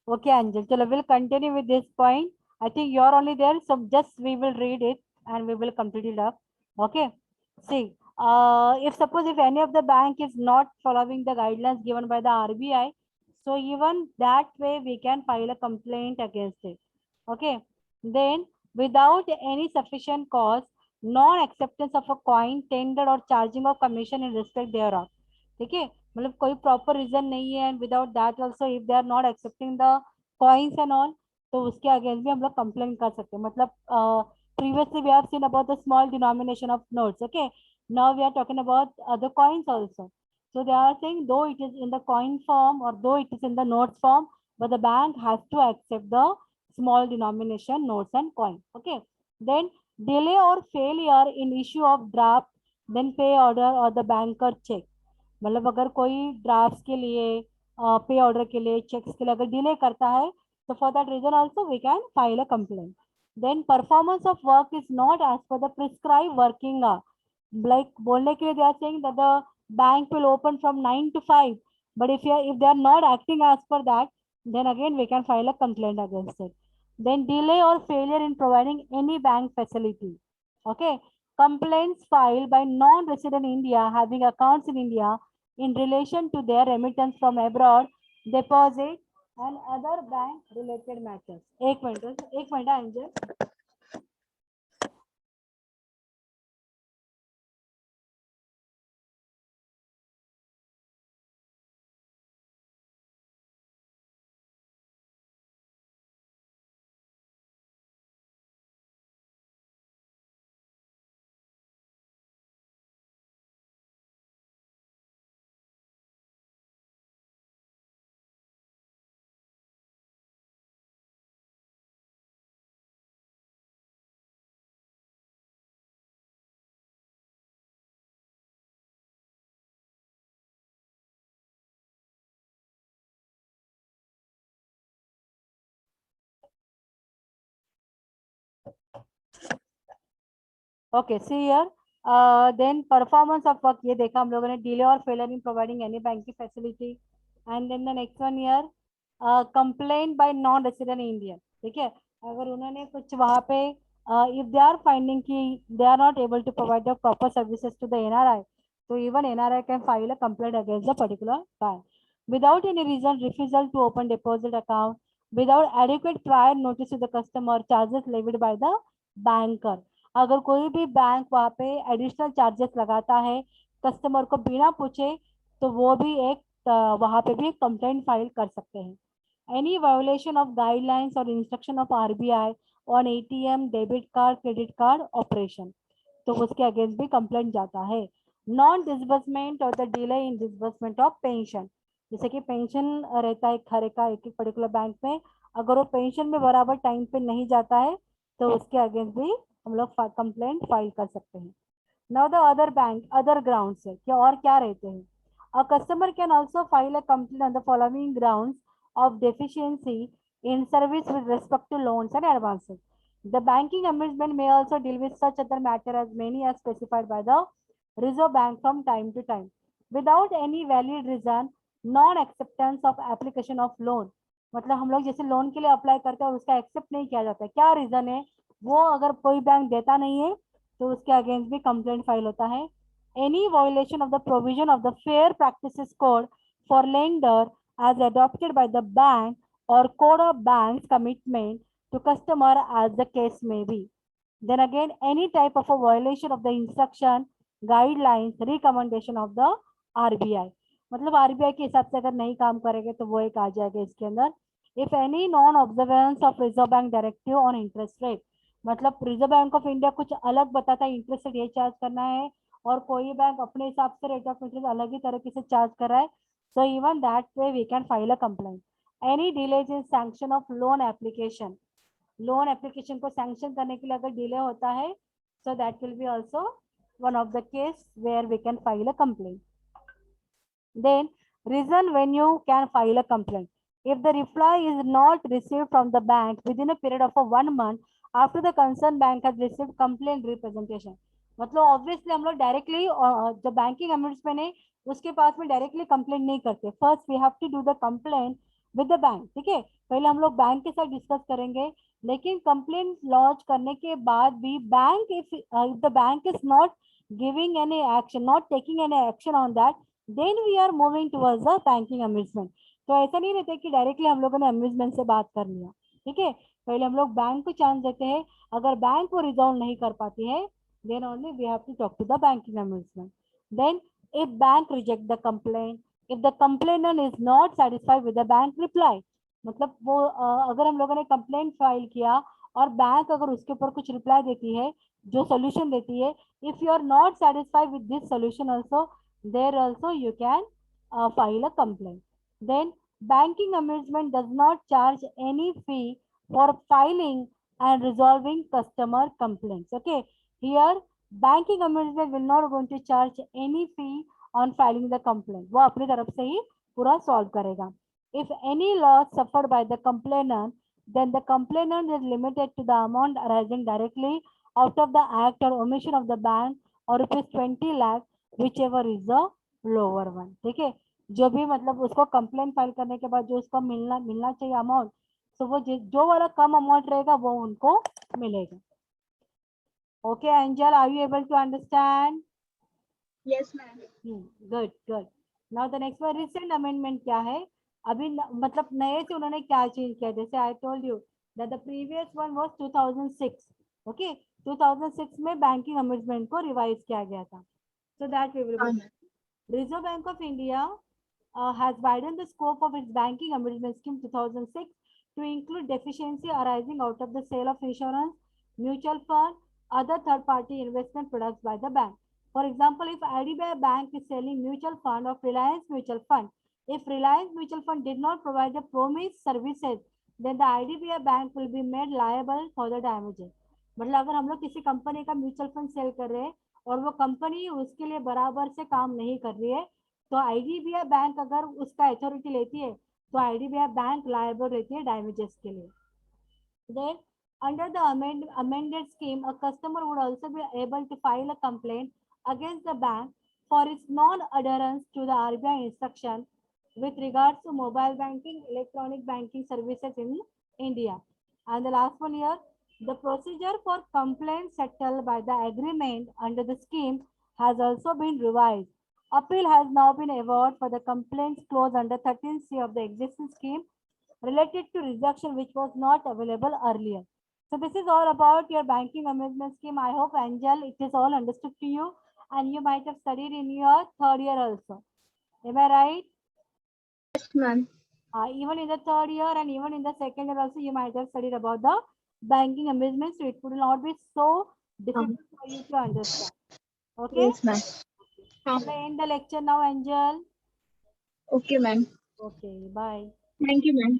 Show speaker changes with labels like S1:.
S1: Okay, Angel. So we'll continue with this point. I think you're only there, so just we will read it and we will complete it up. Okay. See, if suppose if any of the bank is not following the guidelines given by the RBI, so even that way we can file a complaint against it. Okay. Then without any sufficient cause, non-acceptance of a coin, tender or charging of commission in respect thereof. ठीक है, मतलब कोई proper reason नहीं है, and without that also if they are not accepting the coins and all, तो उसके against भी हम लोग कंप्लेन कर सकते हैं. मतलब previously we have seen about the small denomination of notes. Okay, now we are talking about other coins also. So they are saying though it is in the coin form or though it is in the notes form, but the bank has to accept the small denomination notes and coin. Okay, then delay or failure in issue of draft, then pay order or the banker check. मतलब अगर कोई draft के लिए, पे order के लिए, checks के लिए अगर डिले करता है, तो for that reason also we can file a complaint. Then performance of work is not as per the prescribe working, like बोलने के लिए they are saying that the bank will open from 9 to 5, but if they are not acting as per that, then again we can file a complaint against it. Then delay or failure in providing any bank facility. Okay, complaints filed by non-resident India having accounts in India in relation to their remittance from abroad, deposit and other bank related matters. एक minute Anjal. Okay, see here. Then performance of work, ये देखा हम लोगों ने, delay और failure in providing any banking facility. And then the next one year, complain by non resident Indian. ठीक है, अगर उन्होंने कुछ वहाँ पे, इफ दे आर फाइंडिंग कि they are not able to provide the proper services to the NRI, तो even NRI can file a complaint against the particular bank without any reason, refusal to open deposit account, without adequate prior notice to the customer, charges levied by the banker. अगर कोई भी bank वहाँ पे additional charges लगाता है customer को बिना पूछे, तो वो भी एक, वहाँ पे भी कंप्लेंट फाइल कर सकते हैं. एनी वायोलेशन ऑफ गाइडलाइंस और instruction of RBI on ATM, debit card, credit card operation, तो उसके अगेंस्ट भी कंप्लेंट जाता है. नॉन डिसबर्समेंट और the delay in disbursement of pension, जैसे कि पेंशन रहता है हर एक का एक एक पर्टिकुलर बैंक में, अगर वो पेंशन में बराबर टाइम पे नहीं जाता है, तो उसके अगेंस्ट भी हम लोग कंप्लेंट फाइल कर सकते हैं. Now the other bank other ground से क्या और क्या रहते हैं. A customer can also file a complaint on the following grounds of deficiency in service with respect to loans and advances. The banking ombudsman may also deal with such other matter as many as specified by the Reserve Bank from time to time. Without any valid reason, non-acceptance of application of loan, मतलब हम लोग जैसे loan के लिए apply करते हैं और उसका एक्सेप्ट नहीं किया जाता है, क्या रीजन है, वो अगर कोई बैंक देता नहीं है, तो उसके अगेंस्ट भी कंप्लेंट फाइल होता है. Any violation of the provision of the fair practices code for lender as adopted by the bank or code of bank's commitment to customer as the case may be. Then again, any type of a violation of the instruction, guidelines, recommendation of the RBI. मतलब RBI के हिसाब से अगर नहीं काम करेंगे तो वो एक आ जाएगा इसके अंदर. If any non observance of reserve bank directive on interest rate, मतलब रिजर्व बैंक ऑफ इंडिया कुछ अलग बताता है इंटरेस्ट रेट ये चार्ज करना है, और कोई बैंक अपने हिसाब से रेट ऑफ इंटरेस्ट अलग ही तरीके से चार्ज कर रहा है, so even that way we can file a complaint. Any delays in sanction of loan application, loan application को सैंक्शन करने के लिए अगर डिले होता है, so that will be also one of the case where we can file a complaint. Then reason when you can file a complaint. If the reply is not received from the bank within a period of a 1 month after the concerned bank has received complaint representation, मतलब obviously हम लोग directly जो banking एम्बुड्समैन है उसके पास में directly complaint नहीं करते. First we have to do the complaint with the bank, ठीक है। पहले हम लोग बैंक के साथ डिस्कस करेंगे, लेकिन कंप्लेंट लॉन्च करने के बाद भी bank, if the bank is not giving any action, not taking any action on that, then we are moving towards the banking amusement. तो ऐसा नहीं रहता कि डायरेक्टली हम लोगों ने अम्यूजमेंट से बात कर लिया, ठीक है। पहले हम लोग बैंक को चांस देते हैं, अगर बैंक वो रिजॉल्व नहीं कर पाती है, then only we have to talk to the banking ombudsman. Then if bank reject the complaint, if the complainant is not satisfied with the bank reply, मतलब वो अगर हम लोगों ने कंप्लेंट फाइल किया और बैंक अगर उसके ऊपर कुछ रिप्लाई देती है, जो सोल्यूशन देती है, if you are not satisfied with this solution also, there also you can file a complaint. Then banking ombudsman does not charge any fee for filing and resolving customer complaints. Okay, here banking ombudsman will not going to charge any fee on filing the complaint. वो अपनी तरफ से ही पूरा solve करेगा. If any loss suffered by the complainant, then the complainant is limited to the amount arising directly out of the act or omission of the bank, or rupees 20 lakh, whichever is the lower one. ठीक है, जो भी मतलब उसको complaint file करने के बाद जो उसको मिलना मिलना चाहिए अमाउंट, तो वो जो वाला कम अमाउंट रहेगा वो उनको मिलेगा. Okay, Angel, are you able to understand?
S2: Yes, ma'am.
S1: Good, good. Now the next one, recent amendment क्या है? अभी मतलब नए से उन्होंने क्या चेंज किया? जैसे I told you that the previous one was 2006. Okay, 2006 में banking amendment को revise किया गया था. So that we will be. Reserve Bank of India has widened the scope of its banking amendment scheme 2006 to include deficiency arising out of the sale of insurance, mutual fund, other third-party investment products by the bank. For example, if IDBI Bank is selling mutual fund of Reliance Mutual Fund, if Reliance Mutual Fund did not provide the promised services, then the IDBI Bank will be made liable for the damages. मतलब अगर हम लोग किसी company का mutual fund cell कर रहे हैं और वो कंपनी उसके लिए बराबर से काम नहीं कर रही है, तो आईडीबीआई बैंक अगर उसका अथॉरिटी लेती है, तो आईडीबीआई बैंक लायबल रहती है डैमेजेस के लिए. Then, under the amended scheme, a customer would also be able to file a complaint against the bank for its non-adherence to the RBI instruction with regards to mobile banking, electronic banking services in India. And the last one here, the procedure for complaints settled by the agreement under the scheme has also been revised. Appeal has now been awarded for the complaints clause under 13C of the existing scheme related to reduction which was not available earlier. So this is all about your banking amendment scheme. I hope, Angel, it is all understood to you and you might have studied in your third year also. Am I right?
S2: Yes, ma'am.
S1: Even in the third year and even in the second year also, you might have studied about the banking amendment, so it would not be so difficult for you to understand. Okay?
S2: Yes, ma'am.
S1: Shall I end the lecture now, Angel?
S2: Okay, ma'am.
S1: Okay, bye.
S2: Thank you, ma'am.